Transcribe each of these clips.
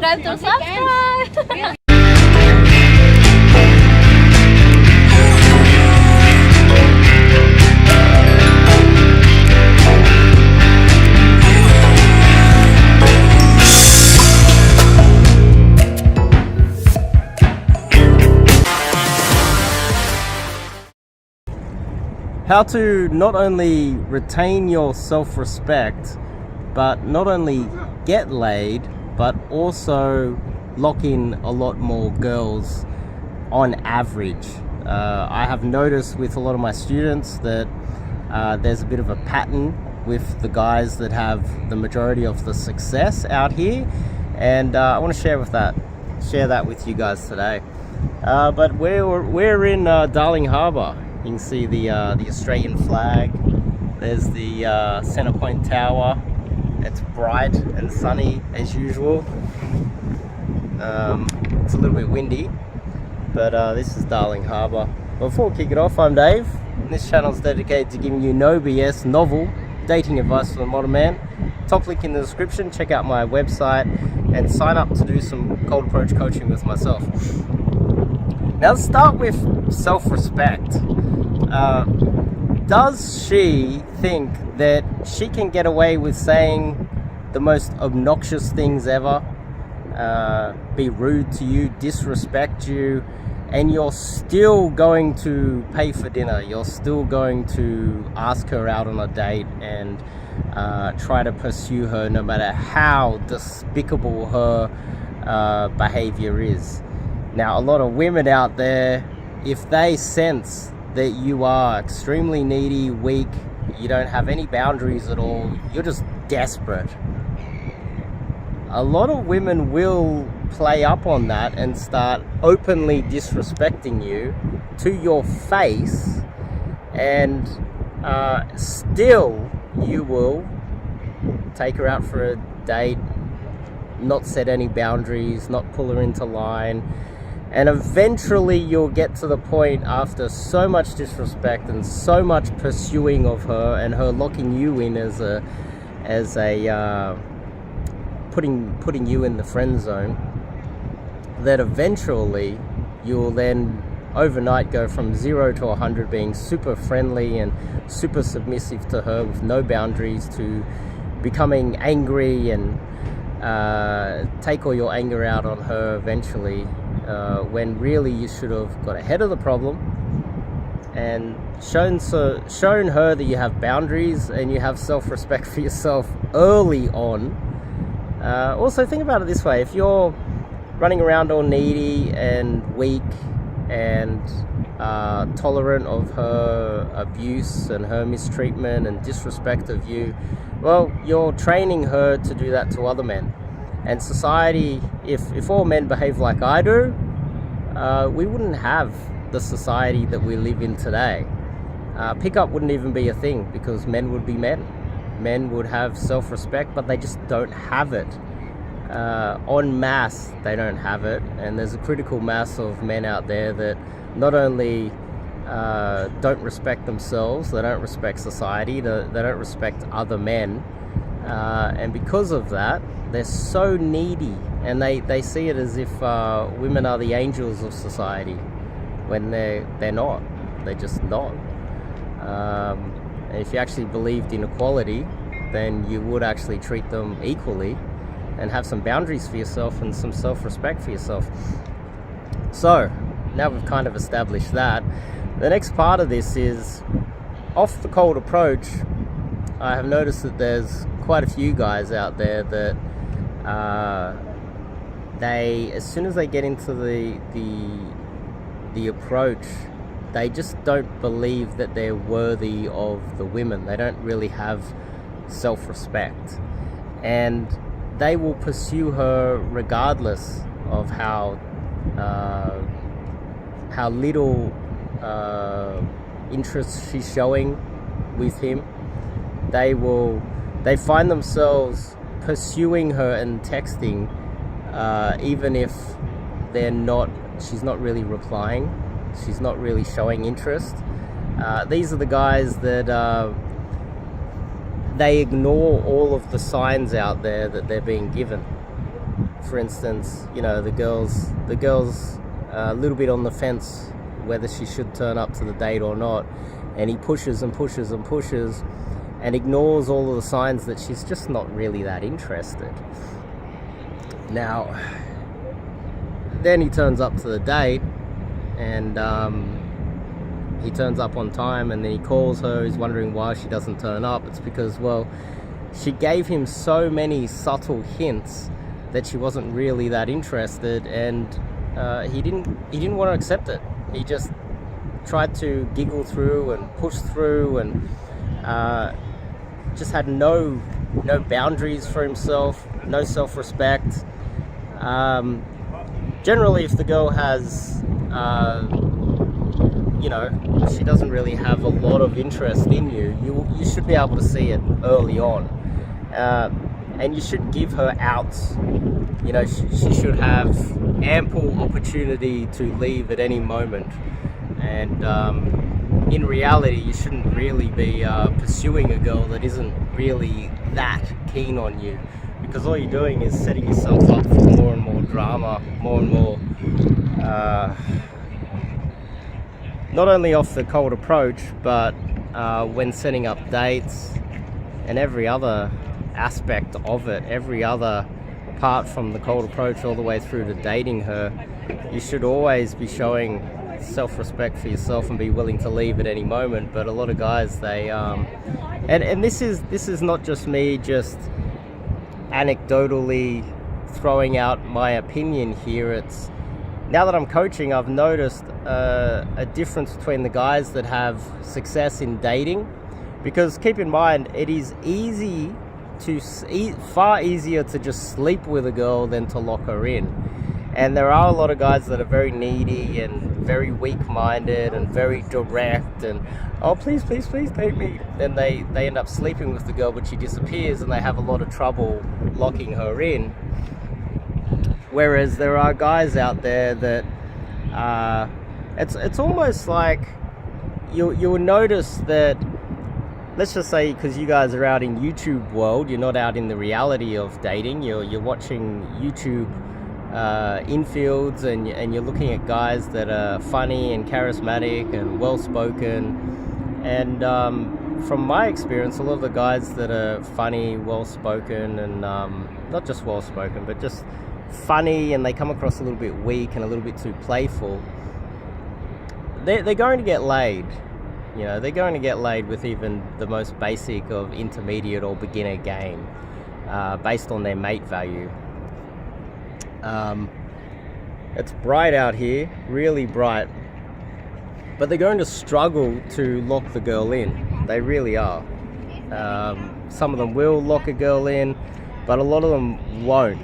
forget to subscribe. How to not only retain your self-respect, but not only get laid, but also lock in a lot more girls on average. I have noticed with a lot of my students that there's a bit of a pattern with the guys that have the majority of the success out here, and I want to share that with you guys today. But we're in Darling Harbour. You can see the Australian flag. There's the Centre Point Tower. It's bright and sunny as usual. It's a little bit windy, but this is Darling Harbour. Before we kick it off, I'm Dave. This channel is dedicated to giving you no BS, novel dating advice for the modern man. Top link in the description. Check out my website and sign up to do some cold approach coaching with myself. Now let's start with self-respect. Does she think that she can get away with saying the most obnoxious things ever, be rude to you, disrespect you, and you're still going to pay for dinner, you're still going to ask her out on a date and try to pursue her no matter how despicable her behavior is? Now, a lot of women out there, if they sense that you are extremely needy, weak, you don't have any boundaries at all, you're just desperate, a lot of women will play up on that and start openly disrespecting you to your face, and still you will take her out for a date, not set any boundaries, not pull her into line. And eventually you'll get to the point, after so much disrespect and so much pursuing of her and her locking you in as a putting you in the friend zone, that eventually you'll then overnight go from 0 to 100 being super friendly and super submissive to her with no boundaries, to becoming angry and take all your anger out on her eventually, when really you should have got ahead of the problem and shown her that you have boundaries and you have self-respect for yourself early on. Also, think about it this way: if you're running around all needy and weak and tolerant of her abuse and her mistreatment and disrespect of you, well, you're training her to do that to other men. And society, if all men behave like I do, we wouldn't have the society that we live in today. Pickup wouldn't even be a thing, because men would be men. Men would have self-respect, but they just don't have it. En masse, they don't have it. And there's a critical mass of men out there that not only don't respect themselves, they don't respect society, they don't respect other men. And because of that, they're so needy, and they see it as if women are the angels of society, when they're not. They're just not. And if you actually believed in equality, then you would actually treat them equally and have some boundaries for yourself and some self-respect for yourself. So now we've kind of established that, the next part of this is, off the cold approach, I have noticed that there's quite a few guys out there that they, as soon as they get into the approach, they just don't believe that they're worthy of the women. They don't really have self-respect, and they will pursue her regardless of how little interest she's showing with him. They find themselves pursuing her and texting, even if she's not really replying, she's not really showing interest. These are the guys that they ignore all of the signs out there that they're being given. for instance, you know, the girl's a little bit on the fence whether she should turn up to the date or not, and he pushes and pushes and pushes and ignores all of the signs that she's just not really that interested. Now, then he turns up to the date, and he turns up on time, and then he calls her. He's wondering why she doesn't turn up. It's because, well, she gave him so many subtle hints that she wasn't really that interested, and he didn't want to accept it. He just tried to giggle through and push through, and just had no boundaries for himself, no self-respect. Generally, if the girl has, you know, she doesn't really have a lot of interest in you, you should be able to see it early on. And you should give her outs. You know, she should have ample opportunity to leave at any moment. And in reality, you shouldn't really be pursuing a girl that isn't really that keen on you, because all you're doing is setting yourself up for more and more drama, more and more, not only off the cold approach, but when setting up dates and every other aspect of it, every other part from the cold approach all the way through to dating her. You should always be showing self-respect for yourself and be willing to leave at any moment. But a lot of guys, they and this is not just me just anecdotally throwing out my opinion here. It's, now that I'm coaching, I've noticed a difference between the guys that have success in dating, because keep in mind, it is far easier to just sleep with a girl than to lock her in. And there are a lot of guys that are very needy and very weak-minded and very direct and, oh, please date me. And they end up sleeping with the girl, but she disappears, and they have a lot of trouble locking her in. Whereas there are guys out there that it's almost like you'll notice that, let's just say, because you guys are out in YouTube world, you're not out in the reality of dating. You're watching YouTube infields, and you're looking at guys that are funny and charismatic and well-spoken. And from my experience, a lot of the guys that are funny, well-spoken, and not just well-spoken, but just funny, and they come across a little bit weak and a little bit too playful, they're going to get laid. You know, they're going to get laid with even the most basic of intermediate or beginner game, based on their mate value. It's bright out here, really bright, but they're going to struggle to lock the girl in. They really are. Some of them will lock a girl in, but a lot of them won't.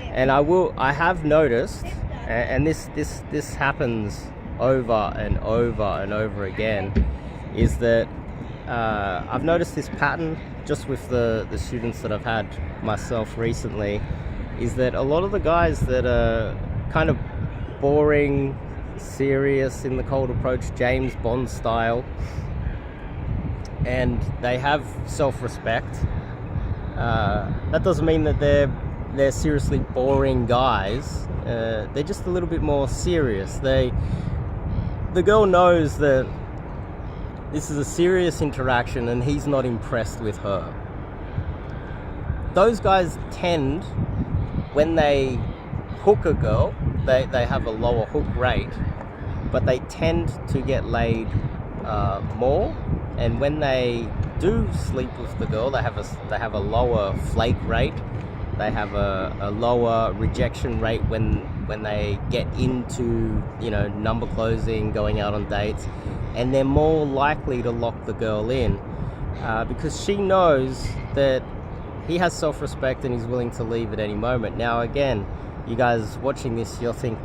And I have noticed, and this happens over and over and over again, is that I've noticed this pattern just with the students that I've had myself recently, is that a lot of the guys that are kind of boring, serious in the cold approach, James Bond style, and they have self-respect, that doesn't mean that they're seriously boring guys. They're just a little bit more serious. The girl knows that this is a serious interaction and he's not impressed with her. Those guys tend, when they hook a girl, they have a lower hook rate, but they tend to get laid more. And when they do sleep with the girl, they have a lower flake rate. They have a lower rejection rate when they get into, you know, number closing, going out on dates, and they're more likely to lock the girl in because she knows that he has self-respect and he's willing to leave at any moment. Now, again, you guys watching this, you'll think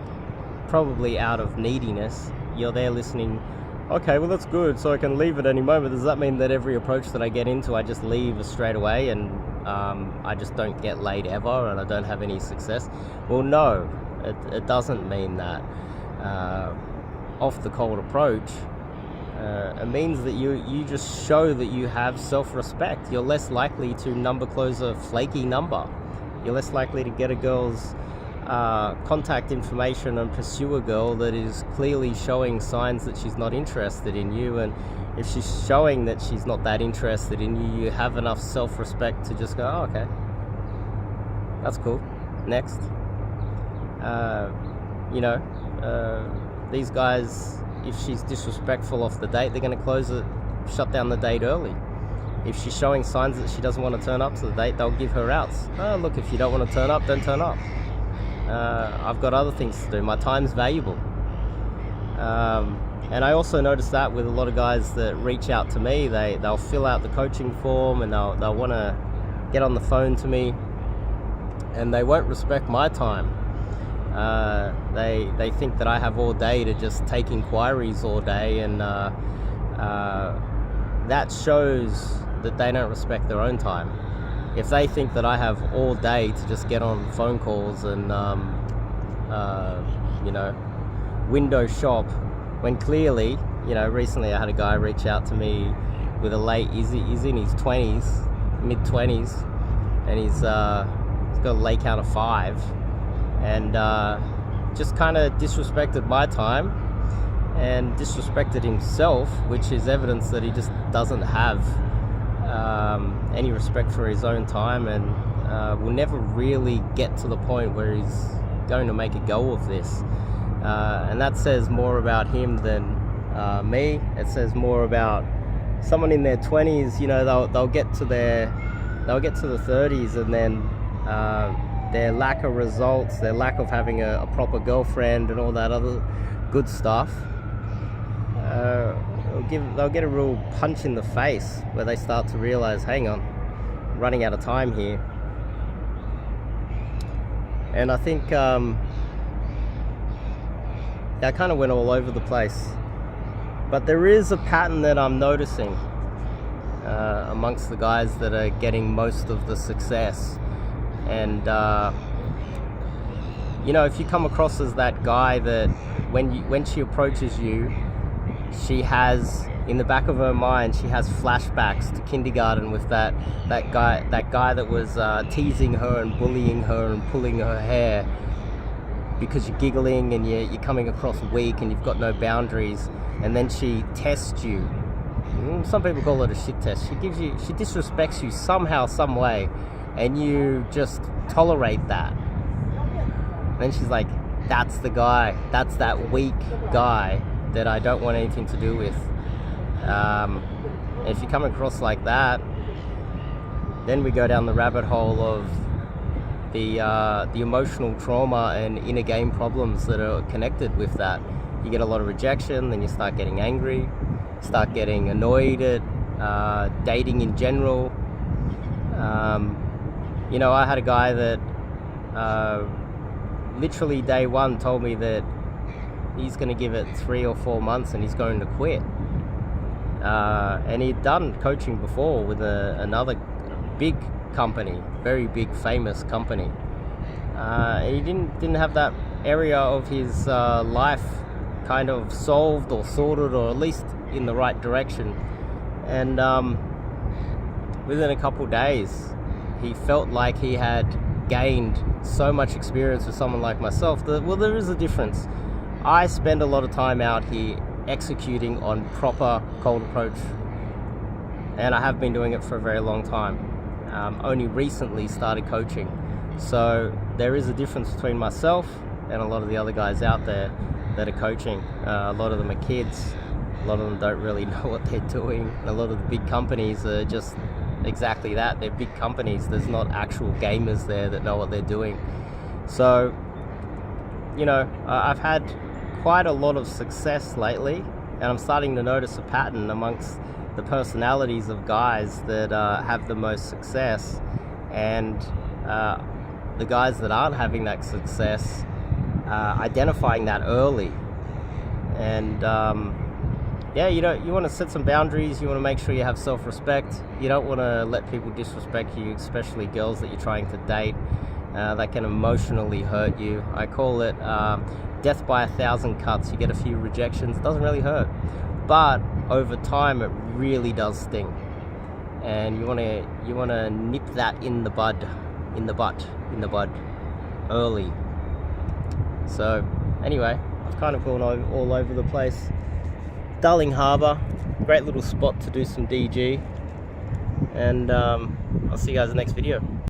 probably out of neediness. You're there listening, okay, well, that's good, so I can leave at any moment. Does that mean that every approach that I get into, I just leave straight away and I just don't get laid ever and I don't have any success? Well, no, it doesn't mean that. Off the cold approach, it means that you just show that you have self-respect. You're less likely to number close a flaky number. You're less likely to get a girl's contact information and pursue a girl that is clearly showing signs that she's not interested in you. And if she's showing that she's not that interested in you, you have enough self-respect to just go, oh, okay, that's cool, next. These guys, if she's disrespectful off the date, they're going to shut down the date early. If she's showing signs that she doesn't want to turn up to the date, they'll give her outs. Oh, look, if you don't want to turn up, don't turn up. I've got other things to do. My time's valuable. And I also noticed that with a lot of guys that reach out to me, they'll fill out the coaching form and they'll want to get on the phone to me, and they won't respect my time. They think that I have all day to just take inquiries all day, and that shows that they don't respect their own time. If they think that I have all day to just get on phone calls and window shop, when clearly, recently I had a guy reach out to me with he's in his 20s, mid-20s, and he's got a lay count of 5, and just kind of disrespected my time and disrespected himself, which is evidence that he just doesn't have any respect for his own time, and will never really get to the point where he's going to make a go of this. And that says more about him than me. It says more about someone in their 20s. They'll get to the 30s, and then their lack of results, their lack of having a proper girlfriend and all that other good stuff, they'll get a real punch in the face where they start to realize, hang on, I'm running out of time here. And I think I kind of went all over the place, but there is a pattern that I'm noticing amongst the guys that are getting most of the success. And if you come across as that guy that when she approaches you, she has, in the back of her mind, she has flashbacks to kindergarten with that guy that was teasing her and bullying her and pulling her hair because you're giggling and you're coming across weak and you've got no boundaries, and then she tests you. Some people call it a shit test. She disrespects you somehow, some way, and you just tolerate that. And then she's like, that's the guy, that's that weak guy that I don't want anything to do with. If you come across like that, then we go down the rabbit hole of the emotional trauma and inner game problems that are connected with that. You get a lot of rejection, then you start getting angry, start getting annoyed at dating in general. I had a guy that literally day one told me that he's going to give it 3 or 4 months and he's going to quit. And he'd done coaching before with another big company, very big, famous company. He didn't have that area of his life kind of solved or sorted, or at least in the right direction. And within a couple days, he felt like he had gained so much experience with someone like myself that, well, there is a difference. I spend a lot of time out here executing on proper cold approach, and I have been doing it for a very long time. Only recently started coaching. So there is a difference between myself and a lot of the other guys out there that are coaching. A lot of them are kids. A lot of them don't really know what they're doing. A lot of the big companies are just exactly that. They're big companies. There's not actual gamers there that know what they're doing. So, I've had quite a lot of success lately, and I'm starting to notice a pattern amongst the personalities of guys that have the most success, and the guys that aren't having that success, identifying that early. And you want to set some boundaries. You want to make sure you have self-respect. You don't want to let people disrespect you, especially girls that you're trying to date. That can emotionally hurt you. I call it death by 1,000 cuts. You get a few rejections. It doesn't really hurt, but over time it really does sting. And you want to nip that in the bud early. So anyway, I've kind of gone all over the place. Darling Harbour, great little spot to do some DG, and I'll see you guys in the next video.